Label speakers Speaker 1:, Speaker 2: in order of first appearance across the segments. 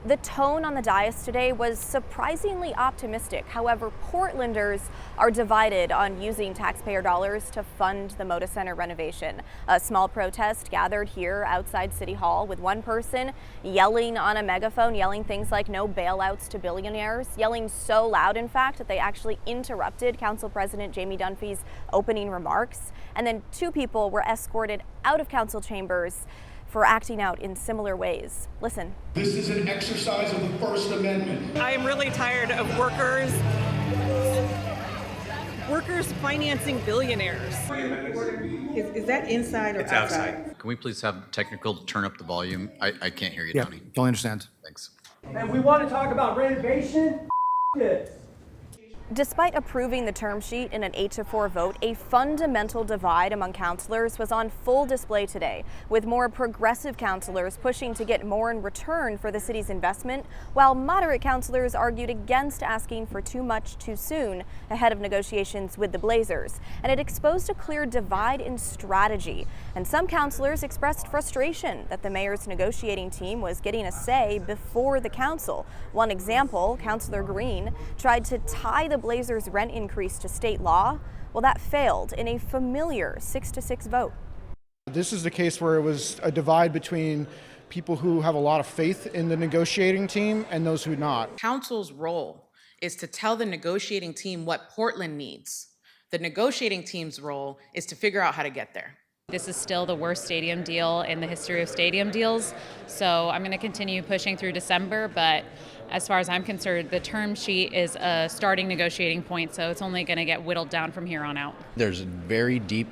Speaker 1: The tone on the dais today was surprisingly optimistic. However, Portlanders are divided on using taxpayer dollars to fund the Moda Center renovation. A small protest gathered here outside City Hall with one person yelling on a megaphone, yelling things like no bailouts to billionaires, yelling so loud, in fact, that they actually interrupted Council President Jamie Dunphy's opening remarks. And then two people were escorted out of council chambers for acting out in similar ways. Listen.
Speaker 2: This is an exercise of the First Amendment.
Speaker 3: I am really tired of workers financing billionaires.
Speaker 4: Is that inside or
Speaker 5: It's outside?
Speaker 6: Can we please have technical turn up the volume? I can't hear you,
Speaker 5: Yeah,
Speaker 6: Tony.
Speaker 5: don't understand.
Speaker 6: Thanks.
Speaker 7: And we want to talk about renovation? This.
Speaker 1: Despite approving the term sheet in an 8-4 vote, a fundamental divide among councilors was on full display today, with more progressive councilors pushing to get more in return for the city's investment, while moderate councilors argued against asking for too much too soon ahead of negotiations with the Blazers. And it exposed a clear divide in strategy. And some councilors expressed frustration that the mayor's negotiating team was getting a say before the council. One example, Councilor Green tried to tie the Blazers' rent increase to state law. Well, that failed in a familiar 6-6 vote.
Speaker 8: This is the case where it was a divide between people who have a lot of faith in the negotiating team and those who not.
Speaker 4: Council's role is to tell the negotiating team what Portland needs. The negotiating team's role is to figure out how to get there.
Speaker 9: This is still the worst stadium deal in the history of stadium deals, so I'm going to continue pushing through December, but as far as I'm concerned, the term sheet is a starting negotiating point, so it's only going to get whittled down from here on out.
Speaker 6: There's a very deep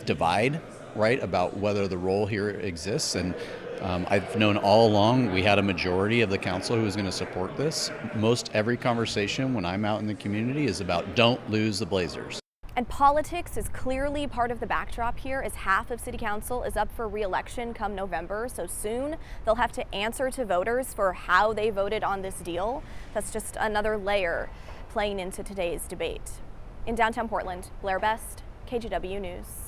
Speaker 6: divide, right, about whether the role here exists, and I've known all along we had a majority of the council who was going to support this. Most every conversation when I'm out in the community is about don't lose the Blazers.
Speaker 1: And politics is clearly part of the backdrop here, as half of City Council is up for re-election come November. So soon they'll have to answer to voters for how they voted on this deal. That's just another layer playing into today's debate. In downtown Portland, Blair Best, KGW News.